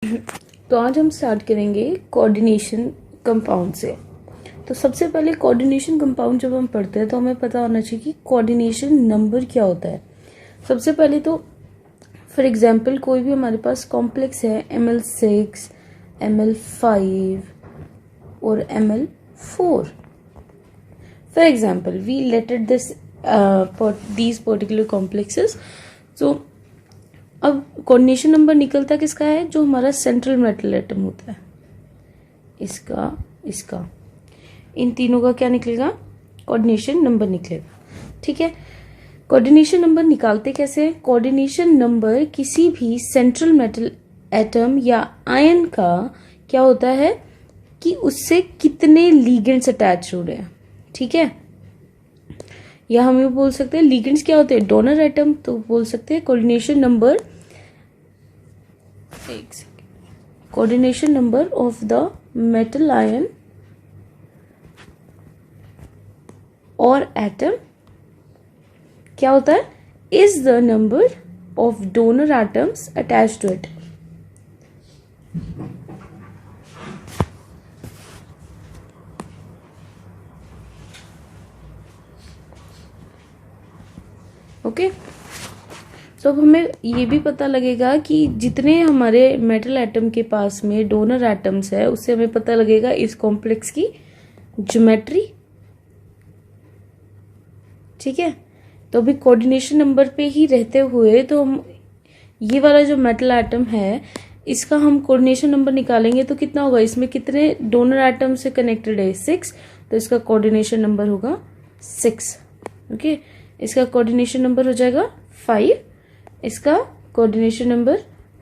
तो आज हम स्टार्ट करेंगे कोऑर्डिनेशन कंपाउंड से। तो सबसे पहले कोऑर्डिनेशन कंपाउंड जब हम पढ़ते हैं तो हमें पता होना चाहिए कि कोऑर्डिनेशन नंबर क्या होता है। सबसे पहले तो फॉर एग्जांपल कोई भी हमारे पास कॉम्प्लेक्स है Ml6, Ml5 और Ml4। फॉर एग्जांपल वी लेटेड these particular complexes। तो अब कोऑर्डिनेशन नंबर निकलता किसका है, जो हमारा सेंट्रल मेटल एटम होता है, इसका इन तीनों का क्या निकलेगा, कोऑर्डिनेशन नंबर निकलेगा। ठीक है, कोऑर्डिनेशन नंबर निकालते कैसे हैं? कोऑर्डिनेशन नंबर किसी भी सेंट्रल मेटल एटम या आयन का क्या होता है कि उससे कितने लिगेंड्स अटैच हो रहे हैं। ठीक है, या हम ये बोल सकते हैं लिगेंड्स क्या होते हैं, डोनर एटम, तो बोल सकते हैं coordination number of the metal ion और एटम क्या होता है, is the number of donor atoms attach to it. Okay, तो अब हमें ये भी पता लगेगा कि जितने हमारे मेटल एटम के पास में डोनर एटम्स है उससे हमें पता लगेगा इस कॉम्प्लेक्स की ज्योमेट्री। ठीक है, तो अभी कोऑर्डिनेशन नंबर पे ही रहते हुए तो हम ये वाला जो मेटल एटम है इसका हम कोऑर्डिनेशन नंबर निकालेंगे तो कितना होगा, इसमें कितने डोनर एटम से कनेक्टेड है, 6, तो इसका कोऑर्डिनेशन नंबर होगा 6। ओके, इसका कोऑर्डिनेशन नंबर हो जाएगा 5, इसका कोऑर्डिनेशन नंबर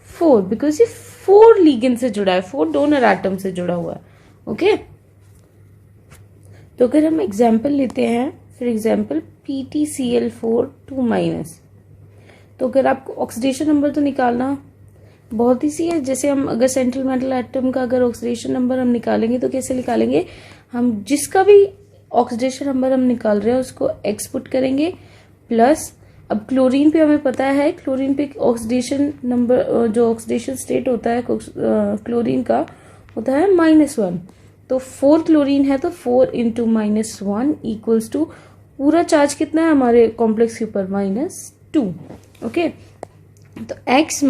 4, बिकॉज ये 4 लिगेंड से जुड़ा है, 4 डोनर एटम से जुड़ा हुआ है। ओके, तो अगर हम एग्जाम्पल लेते हैं, फॉर एग्जाम्पल PtCl4 2-, तो अगर आपको ऑक्सीडेशन नंबर तो निकालना बहुत ईजी है। जैसे हम अगर सेंट्रल मेटल एटम का अगर ऑक्सीडेशन नंबर हम निकालेंगे तो कैसे निकालेंगे, हम जिसका भी ऑक्सीडेशन नंबर हम निकाल रहे हैं उसको x पुट करेंगे प्लस, अब क्लोरीन पे हमें पता है क्लोरीन पे ऑक्सीडेशन नंबर जो ऑक्सीडेशन स्टेट होता है क्लोरीन का होता है -1, तो 4 क्लोरीन है तो 4 × -1 इक्वल्स टू पूरा चार्ज कितना है हमारे कॉम्प्लेक्स के ऊपर, -2। ओके, तो x -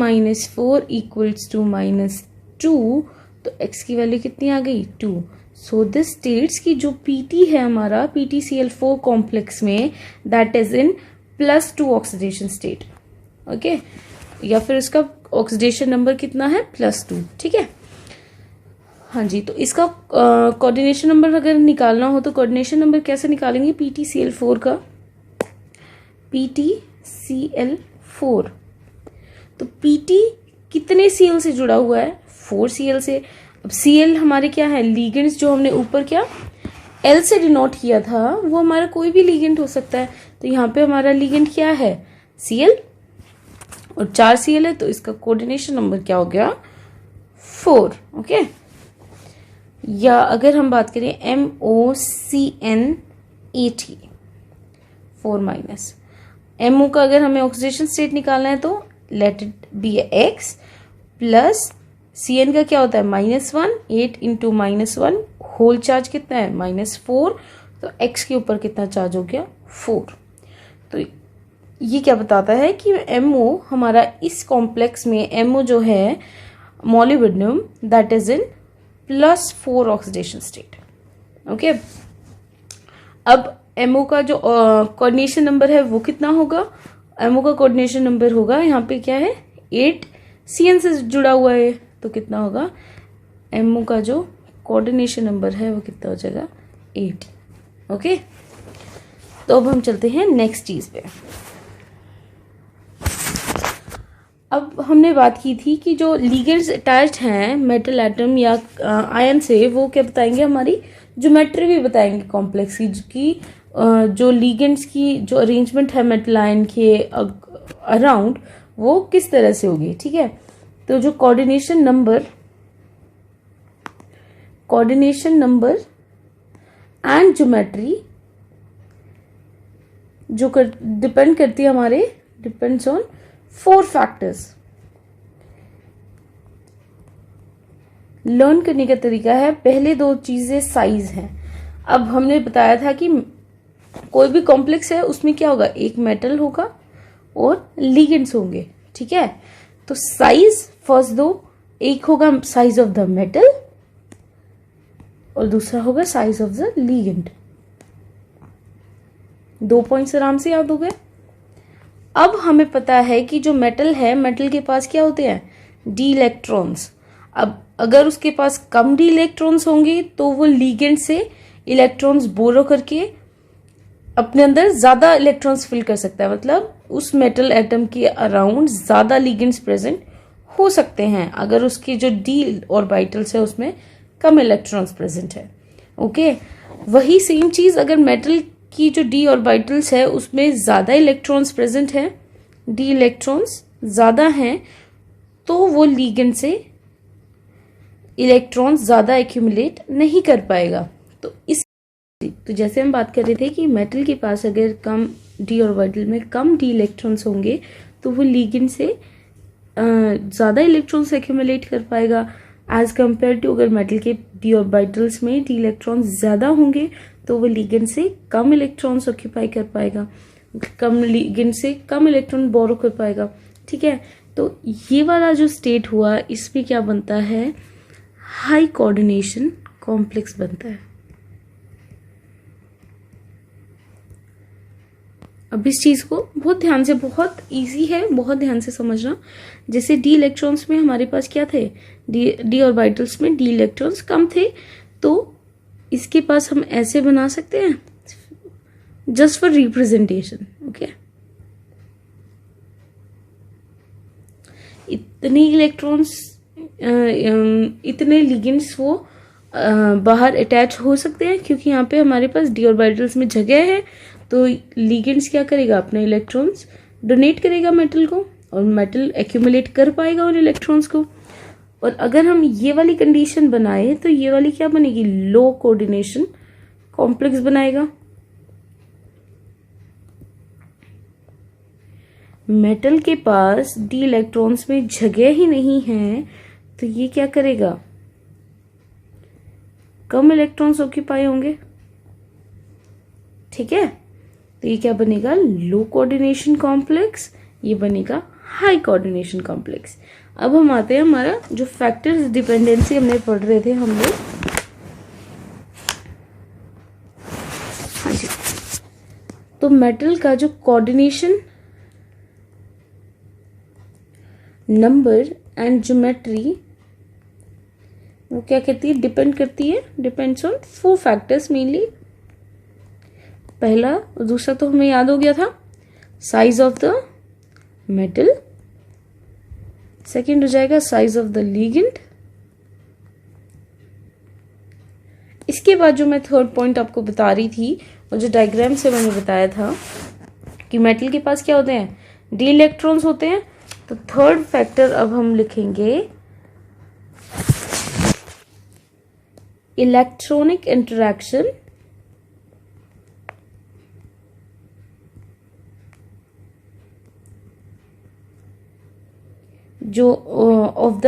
4 इक्वल्स टू -2, तो x की वैल्यू कितनी आ गई, 2। सो दिस स्टेट्स की जो Pt है हमारा PtCl4 कॉम्प्लेक्स में that is in +2 oxidation state. Okay, या फिर इसका ऑक्सीडेशन नंबर कितना है, +2। ठीक है, हाँ जी, तो इसका कोऑर्डिनेशन नंबर अगर निकालना हो तो कोऑर्डिनेशन नंबर कैसे निकालेंगे, PtCl4 का, PtCl4, तो Pt कितने Cl से जुड़ा हुआ है, 4 Cl से। अब Cl हमारे क्या है, लिगेंड्स जो हमने ऊपर क्या L से डिनोट किया था वो हमारा कोई भी लिगेंड हो सकता है, तो यहाँ पे हमारा लिगेंड क्या है, Cl, और 4 Cl है तो इसका कोऑर्डिनेशन नंबर क्या हो गया, 4। ओके, या अगर हम बात करें MOCN80 4-, MO का अगर हमें ऑक्सीडेशन स्टेट निकालना है तो let it be x plus Cn का क्या होता है, -1, 8 × -1 होल चार्ज कितना है, -4, तो x के ऊपर कितना चार्ज हो गया, 4। तो ये क्या बताता है कि MO हमारा इस कॉम्प्लेक्स में MO जो है molybdenum that is in +4 oxidation state. Okay, अब MO का जो कोऑर्डिनेशन नंबर है वो कितना होगा, MO का कोऑर्डिनेशन नंबर होगा यहाँ पे क्या है, 8 Cn से जुड़ा हुआ है तो कितना होगा, MO का जो कोऑर्डिनेशन नंबर है वो कितना हो जाएगा, 8। ओके, तो अब हम चलते हैं नेक्स्ट चीज पे। अब हमने बात की थी कि जो लिगेंड्स अटैच्ड हैं मेटल एटम या आयन से वो क्या बताएंगे, हमारी ज्योमेट्री भी बताएंगे कॉम्प्लेक्स की, जो लिगेंड्स की जो अरेंजमेंट है मेटल आयन के अराउंड वो किस तरह से होगी। ठीक है, तो जो कोऑर्डिनेशन नंबर एंड ज्योमेट्री जो डिपेंड करती है हमारे, डिपेंड्स ऑन 4 फैक्टर्स। लर्न करने का तरीका है, पहले दो चीजें साइज हैं। अब हमने बताया था कि कोई भी कॉम्प्लेक्स है उसमें क्या होगा, एक मेटल होगा और लिगेंड्स होंगे, ठीक है। तो साइज फर्स्ट दो, एक होगा साइज ऑफ द मेटल और दूसरा होगा size of the ligand. 2 points आराम से याद हो गए। अब हमें पता है कि जो मेटल है, मेटल के पास क्या होते हैं, डी इलेक्ट्रॉन्स। अब अगर उसके पास कम डी इलेक्ट्रॉन्स होंगे तो वो लिगेंड से इलेक्ट्रॉन्स बोरो करके अपने अंदर ज्यादा इलेक्ट्रॉन्स फिल कर सकता है, मतलब उस मेटल एटम के अराउंड ज्यादा लिगेंड्स प्रेजेंट हो सकते हैं अगर उसके जो डी ऑर्बिटल्स है उसमें कम इलेक्ट्रॉन्स प्रेजेंट है। ओके, वही सेम चीज अगर मेटल की जो डी ऑर्बिटल्स है उसमें ज्यादा इलेक्ट्रॉन्स प्रेजेंट है, डी इलेक्ट्रॉन्स ज्यादा हैं, तो वो लिगेंड से इलेक्ट्रॉन्स ज्यादा एक्यूमुलेट नहीं कर पाएगा। तो जैसे हम बात कर रहे थे कि मेटल के पास अगर कम डी ऑर्बिटल में कम डी इलेक्ट्रॉन्स होंगे तो वो लिगेंड से ज्यादा इलेक्ट्रॉन्स एक्यूमुलेट कर पाएगा, एज कम्पेयर टू अगर मेटल के डी ऑर्बिटल्स में डी इलेक्ट्रॉन्स ज्यादा होंगे तो वो लिगेंड से कम इलेक्ट्रॉन्स ऑक्यूपाई कर पाएगा, कम लिगेंड से कम इलेक्ट्रॉन बोरो कर पाएगा, ठीक है। तो ये वाला जो स्टेट हुआ इसमें क्या बनता है, हाई कोऑर्डिनेशन कॉम्प्लेक्स बनता है। अब इस चीज को बहुत ध्यान से, बहुत इजी है, बहुत ध्यान से समझना। जैसे डी इलेक्ट्रॉन्स में हमारे पास क्या थे, डी ऑर्बिटल्स में डी इलेक्ट्रॉन्स कम थे, तो इसके पास हम ऐसे बना सकते हैं जस्ट फॉर रिप्रेजेंटेशन। ओके, इतने इलेक्ट्रॉन्स, इतने लिगेंड्स वो बाहर अटैच हो सकते हैं, क्योंकि यहाँ पे हमारे पास डी ऑर्बिटल्स में जगह है, तो लिगेंड्स क्या करेगा, अपने इलेक्ट्रॉन्स डोनेट करेगा मेटल को और मेटल एक्यूमुलेट कर पाएगा उन इलेक्ट्रॉन्स को। और अगर हम ये वाली कंडीशन बनाए तो ये वाली क्या बनेगी, लो कोऑर्डिनेशन कॉम्प्लेक्स बनाएगा। मेटल के पास डी इलेक्ट्रॉन्स में जगह ही नहीं है तो ये क्या करेगा, कम इलेक्ट्रॉन्स ऑक्यूपाई होंगे, ठीक है। तो ये क्या बनेगा, लो कोऑर्डिनेशन कॉम्प्लेक्स, ये बनेगा हाई कोऑर्डिनेशन कॉम्प्लेक्स। अब हम आते हैं, हमारा जो फैक्टर्स डिपेंडेंसी हमने पढ़ रहे थे हम लोग, हाँ जी, तो मेटल का जो कोऑर्डिनेशन नंबर एंड ज्योमेट्री वो क्या कहती है, डिपेंड करती है, डिपेंड्स ऑन 4 फैक्टर्स मेनली। पहला और दूसरा तो हमें याद हो गया था, size of the metal, second हो जाएगा साइज ऑफ द लिगेंड। इसके बाद जो मैं थर्ड पॉइंट आपको बता रही थी और जो डायग्राम से मैंने बताया था कि मेटल के पास क्या होते हैं, डी इलेक्ट्रॉन्स होते हैं। तो थर्ड फैक्टर अब हम लिखेंगे इलेक्ट्रॉनिक इंटरैक्शन जो ऑफ द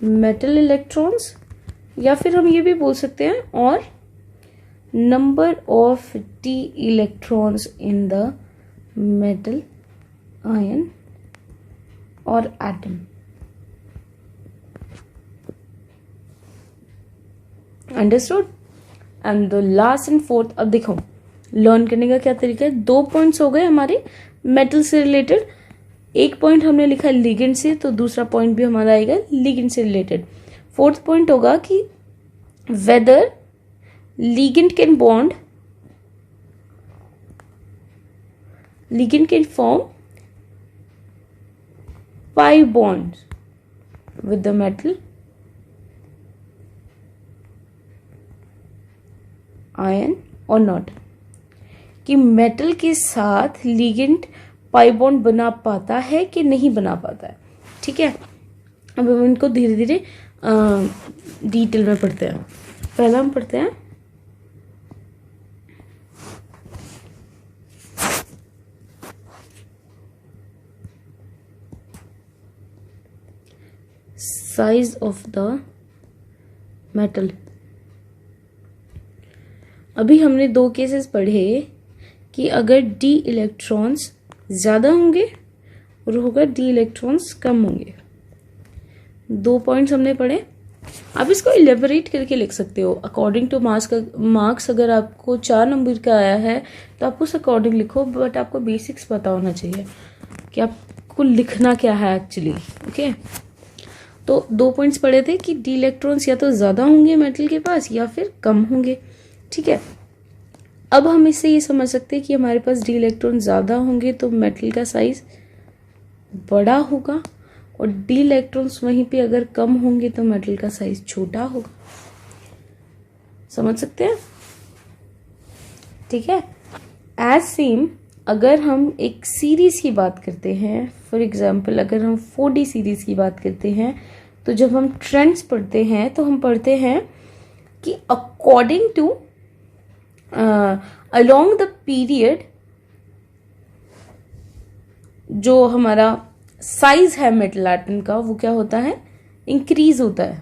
मेटल इलेक्ट्रॉन्स, या फिर हम ये भी बोल सकते हैं और number of d electrons in the metal ion और atom. Understood. And the last and fourth, अब देखो लर्न करने का क्या तरीका है, 2 पॉइंट्स हो गए हमारे मेटल से रिलेटेड, एक पॉइंट हमने लिखा लिगेंड से, तो दूसरा पॉइंट भी हमारा आएगा लिगेंड से रिलेटेड। फोर्थ पॉइंट होगा कि whether ligand can form pi bonds with the metal ion or not, कि मेटल के साथ लिगेंड पाई बॉन्ड बना पाता है कि नहीं बना पाता है, ठीक है। अब हम इनको धीरे धीरे डिटेल में पढ़ते हैं। पहला हम पढ़ते हैं साइज ऑफ द मेटल। अभी हमने दो केसेस पढ़े कि अगर डी इलेक्ट्रॉन्स ज़्यादा होंगे और होगा डी इलेक्ट्रॉन्स कम होंगे। दो पॉइंट्स हमने पढ़े। आप इसको इलेबोरेट करके लिख सकते हो अकॉर्डिंग टू मार्क्स। अगर आपको 4 नंबर का आया है तो आप उस अकॉर्डिंग लिखो, बट आपको बेसिक्स पता होना चाहिए कि आपको लिखना क्या है एक्चुअली। ओके, तो दो पॉइंट्स पढ़े थे कि डी इलेक्ट्रॉन्स या तो ज़्यादा होंगे मेटल के पास या फिर कम होंगे। ठीक है, अब हम इससे ये समझ सकते हैं कि हमारे पास डी इलेक्ट्रॉन ज़्यादा होंगे तो मेटल का साइज बड़ा होगा, और डी इलेक्ट्रॉन्स वहीं पे अगर कम होंगे तो मेटल का साइज छोटा होगा। समझ सकते हैं? ठीक है। एज सेम अगर हम एक सीरीज की बात करते हैं, फॉर एग्जांपल अगर हम 4D सीरीज की बात करते हैं, तो जब हम ट्रेंड्स पढ़ते हैं तो हम पढ़ते हैं कि according to along the period जो हमारा साइज है मेटल एटम का वो क्या होता है, इंक्रीज होता है।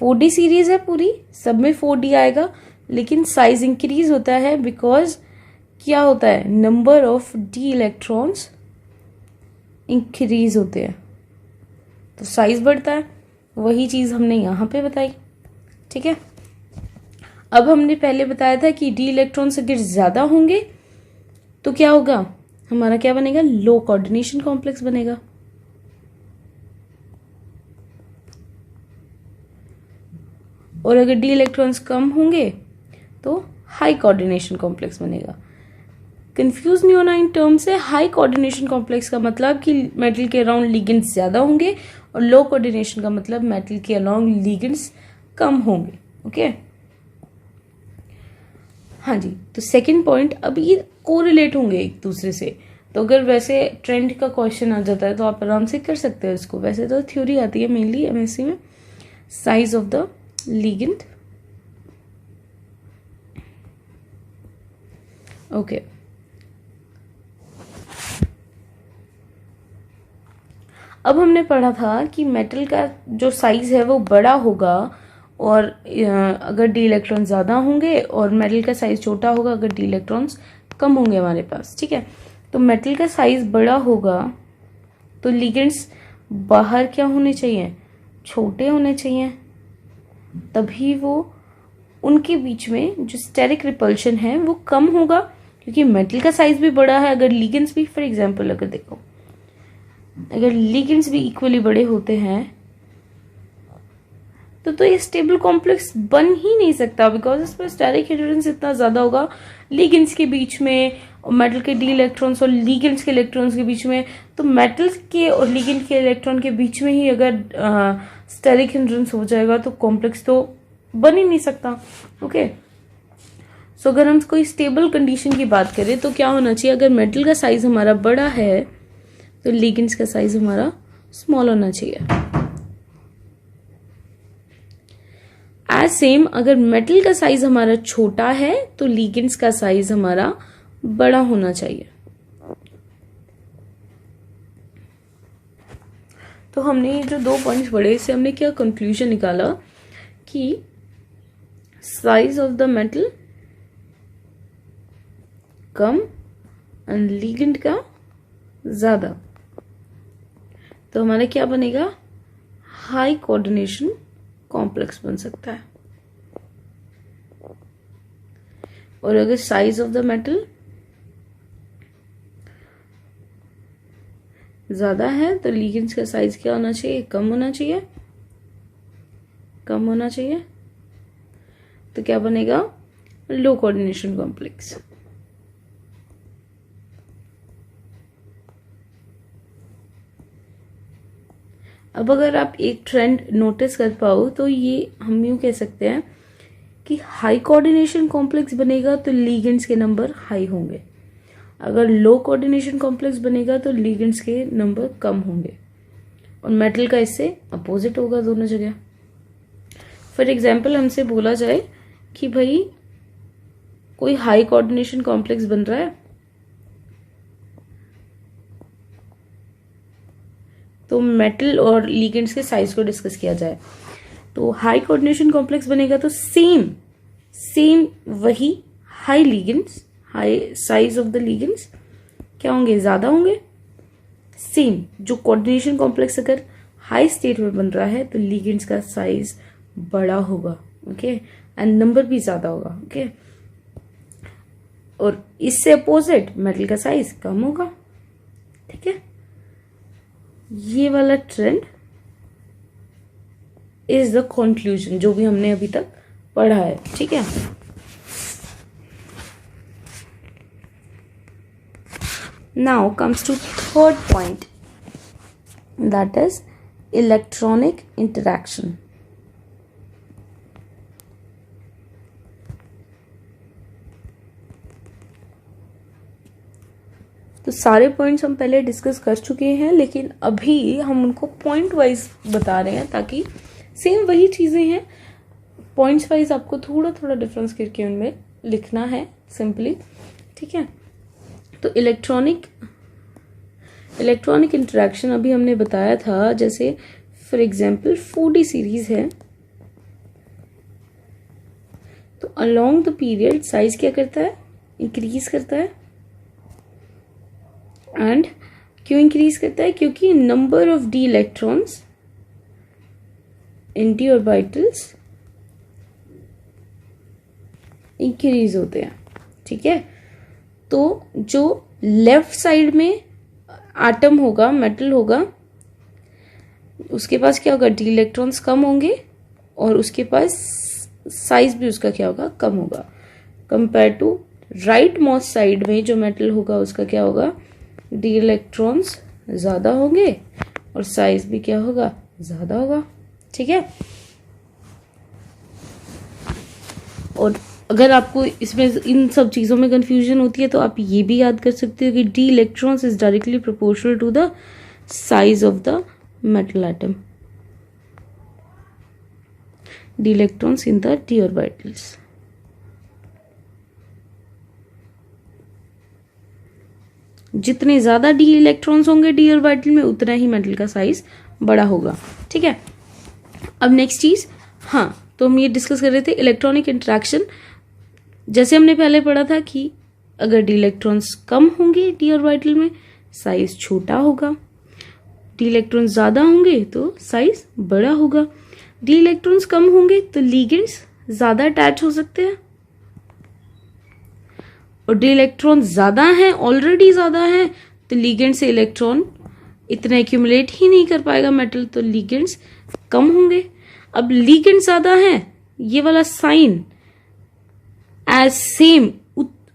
4D सीरीज है पूरी, सब में 4D आएगा, लेकिन साइज इंक्रीज होता है बिकॉज क्या होता है, number of d electrons increase होते हैं तो साइज बढ़ता है। वही चीज हमने यहां पे बताई। ठीक है, अब हमने पहले बताया था कि डी इलेक्ट्रॉन्स अगर ज्यादा होंगे तो क्या होगा, हमारा क्या बनेगा, लो कोऑर्डिनेशन कॉम्प्लेक्स बनेगा। और अगर डी इलेक्ट्रॉन्स कम होंगे तो हाई कोऑर्डिनेशन कॉम्प्लेक्स बनेगा। कंफ्यूज नहीं होना इन टर्म से। हाई कोऑर्डिनेशन कॉम्प्लेक्स का मतलब कि मेटल के अराउंड लिगेंड्स ज्यादा होंगे, और लो कोऑर्डिनेशन का मतलब मेटल के अराउंड लिगेंड्स कम होंगे। ओके, हाँ जी। तो सेकंड पॉइंट, अब ये कोरिलेट होंगे एक दूसरे से। तो अगर वैसे ट्रेंड का क्वेश्चन आ जाता है तो आप आराम से कर सकते हो इसको। वैसे तो थ्योरी आती है मेनली एमएससी में, size of the ligand. Okay, अब हमने पढ़ा था कि मेटल का जो साइज है वो बड़ा होगा और अगर डी इलेक्ट्रॉन ज्यादा होंगे, और मेटल का साइज छोटा होगा अगर डी इलेक्ट्रॉन्स कम होंगे हमारे पास। ठीक है, तो मेटल का साइज बड़ा होगा तो लिगेंड्स बाहर क्या होने चाहिए, छोटे होने चाहिए, तभी वो उनके बीच में जो स्टेरिक रिपल्शन है वो कम होगा, क्योंकि मेटल का साइज भी बड़ा है। अगर लिगेंड्स भी, फॉर एग्जांपल अगर देखो, अगर लिगेंड्स भी इक्वली बड़े होते हैं तो ये स्टेबल कॉम्प्लेक्स बन ही नहीं सकता, बिकॉज इस पर स्टेरिक हिंड्रेंस इतना ज्यादा होगा लिगेंड्स के बीच में, और मेटल के डी इलेक्ट्रॉन्स और लिगेंड्स के इलेक्ट्रॉन्स के बीच में। तो मेटल के और लिगेंड के इलेक्ट्रॉन के बीच में ही अगर स्टेरिक हिंड्रेंस हो जाएगा तो कॉम्प्लेक्स तो बन ही नहीं सकता। ओके, सो अगर हम कोई स्टेबल कंडीशन की बात करें तो क्या होना चाहिए, अगर मेटल का साइज हमारा बड़ा है तो लिगेंड्स का साइज हमारा स्मॉल होना चाहिए। एज सेम अगर मेटल का साइज हमारा छोटा है तो लिगेंड्स का साइज हमारा बड़ा होना चाहिए। तो हमने जो दो पॉइंट्स पढ़े इससे हमने क्या कंक्लूजन निकाला कि size of the metal come and ligand का ज्यादा, तो हमारा क्या बनेगा, हाई कोऑर्डिनेशन कॉम्प्लेक्स बन सकता है। और अगर साइज ऑफ द मेटल ज्यादा है तो लिगेंड्स का साइज क्या होना चाहिए, कम होना चाहिए, कम होना चाहिए। तो क्या बनेगा, लो कोऑर्डिनेशन कॉम्प्लेक्स। अब अगर आप एक ट्रेंड नोटिस कर पाओ तो ये हम यूं कह सकते हैं कि हाई कोऑर्डिनेशन कॉम्प्लेक्स बनेगा तो लिगेंड्स के नंबर हाई होंगे, अगर लो कोऑर्डिनेशन कॉम्प्लेक्स बनेगा तो लिगेंड्स के नंबर कम होंगे, और मेटल का इससे अपोजिट होगा दोनों जगह। फॉर एग्जाम्पल हमसे बोला जाए कि भाई कोई हाई कोऑर्डिनेशन कॉम्प्लेक्स बन रहा है तो मेटल और लिगेंड्स के साइज को डिस्कस किया जाए तो हाई कोऑर्डिनेशन कॉम्प्लेक्स बनेगा तो सेम वही high ligands, high size of the ligands क्या होंगे, ज्यादा होंगे। सेम जो कोऑर्डिनेशन कॉम्प्लेक्स अगर हाई स्टेट में बन रहा है तो लिगेंड्स का साइज बड़ा होगा, ओके, एंड नंबर भी ज्यादा होगा, ओके। और इससे अपोजिट मेटल का साइज कम होगा, ठीक है। ये वाला ट्रेंड इज द कंक्लूजन जो भी हमने अभी तक पढ़ा है, ठीक है। Now comes to third point, that is electronic interaction. तो सारे पॉइंट्स हम पहले डिस्कस कर चुके हैं, लेकिन अभी हम उनको पॉइंट वाइज बता रहे हैं ताकि सेम वही चीजें हैं, पॉइंट्स वाइज आपको थोड़ा थोड़ा डिफरेंस करके उनमें लिखना है सिंपली, ठीक है। तो इलेक्ट्रॉनिक इंटरैक्शन अभी हमने बताया था, जैसे फॉर एग्जांपल 4D सीरीज है तो अलोंग द पीरियड साइज क्या करता है, इंक्रीज करता है। एंड क्यों इंक्रीज करता है, क्योंकि number of d electrons in D orbitals increase होते हैं, ठीक है। तो जो लेफ्ट साइड में एटम होगा, मेटल होगा, उसके पास क्या होगा, डी इलेक्ट्रॉन्स कम होंगे और उसके पास साइज भी उसका क्या होगा, कम होगा। Compare to right most side में जो मेटल होगा उसका क्या होगा, डी इलेक्ट्रॉन्स ज्यादा होंगे और साइज भी क्या होगा, ज्यादा होगा, ठीक है। और अगर आपको इसमें इन सब चीजों में कंफ्यूजन होती है तो आप ये भी याद कर सकते हो कि d electrons is directly proportional to the size of the metal atom, d electrons in the d orbitals. जितने ज्यादा डी इलेक्ट्रॉन्स होंगे डी ऑर्बिटल में उतना ही मेटल का साइज बड़ा होगा, ठीक है। अब नेक्स्ट चीज, हाँ, तो हम ये डिस्कस कर रहे थे इलेक्ट्रॉनिक इंटरैक्शन। जैसे हमने पहले पढ़ा था कि अगर डी इलेक्ट्रॉन्स कम होंगे डी ऑर्बिटल में साइज छोटा होगा, डी इलेक्ट्रॉन्स ज्यादा होंगे तो साइज बड़ा होगा। डी इलेक्ट्रॉन्स कम होंगे तो लिगेंड्स ज्यादा अटैच हो सकते हैं, और डी इलेक्ट्रॉन ज्यादा हैं, ऑलरेडी ज्यादा हैं, तो लिगेंड से इलेक्ट्रॉन इतना एक्यूमुलेट ही नहीं कर पाएगा मेटल, तो लिगेंड्स कम होंगे। अब लिगेंड ज्यादा हैं, ये वाला साइन एज सेम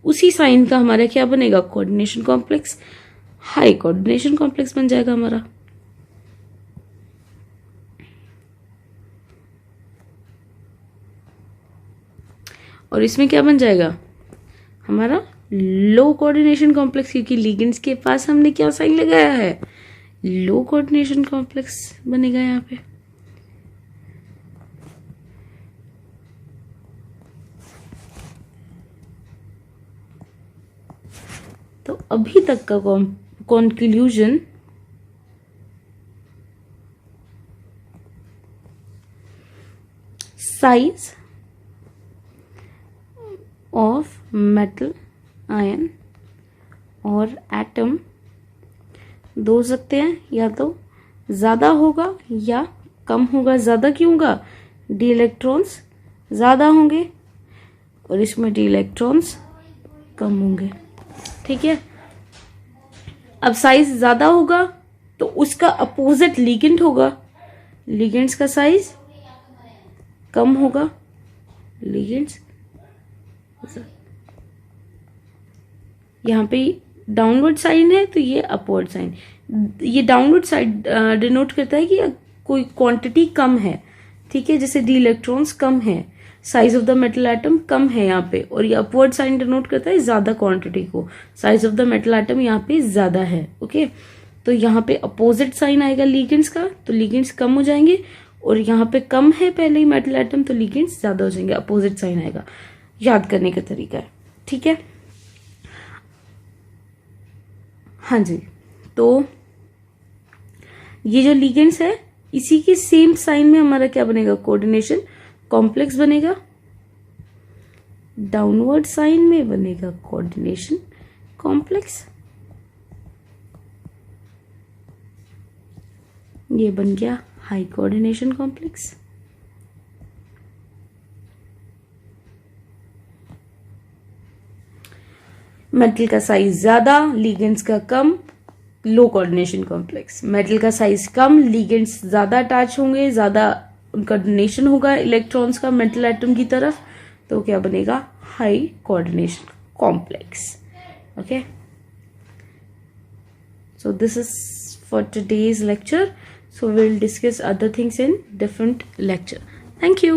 उसी साइन का हमारा क्या बनेगा, coordination complex, high coordination complex बन जाएगा हमारा। और इसमें क्या बन जाएगा हमारा, लो कोऑर्डिनेशन कॉम्प्लेक्स, क्योंकि लिगेंड्स के पास हमने क्या साइन लगाया है, लो कोऑर्डिनेशन कॉम्प्लेक्स बनेगा यहाँ पे। तो अभी तक का conclusion, size of metal ion और एटम दो हो सकते हैं, या तो ज्यादा होगा या कम होगा। ज्यादा क्यों होगा, डी इलेक्ट्रॉन्स ज्यादा होंगे और इसमें डी इलेक्ट्रॉन्स कम होंगे, ठीक है। अब साइज ज्यादा होगा तो उसका अपोजिट लिगेंड होगा, लिगेंड्स का साइज कम होगा, लिगेंड्स यहाँ पे डाउनवर्ड साइन है तो ये अपवर्ड साइन, ये डाउनवर्ड साइड डिनोट करता है कि कोई क्वांटिटी कम है, ठीक है। जैसे डी इलेक्ट्रॉन्स कम है, size of the metal atom कम है यहाँ पे, और ये अपवर्ड साइन डिनोट करता है ज्यादा क्वांटिटी को, size of the metal atom यहाँ पे ज्यादा है, ओके। तो यहाँ पे अपोजिट साइन आएगा लिगेंड्स का, तो लिगेंड्स कम हो जाएंगे, और यहाँ पे कम है पहले ही मेटल एटम तो लिगेंड्स ज्यादा हो जाएंगे, अपोजिट साइन आएगा। याद करने का तरीका है, ठीक है। हाँ जी, तो ये जो लिगेंड्स है इसी के सेम साइन में हमारा क्या बनेगा, कोऑर्डिनेशन कॉम्प्लेक्स बनेगा। डाउनवर्ड साइन में बनेगा कोऑर्डिनेशन कॉम्प्लेक्स। ये बन गया हाई कोऑर्डिनेशन कॉम्प्लेक्स। मेटल का साइज ज्यादा, लिगेंड्स का कम, लो कोऑर्डिनेशन कॉम्प्लेक्स। मेटल का साइज कम, लिगेंड्स ज्यादा अटैच होंगे, ज्यादा उनका डोनेशन होगा इलेक्ट्रॉन्स का मेटल एटम की तरफ, तो क्या बनेगा, high coordination complex. Okay, so this is for today's lecture. So we'll discuss other things in different lecture. Thank you.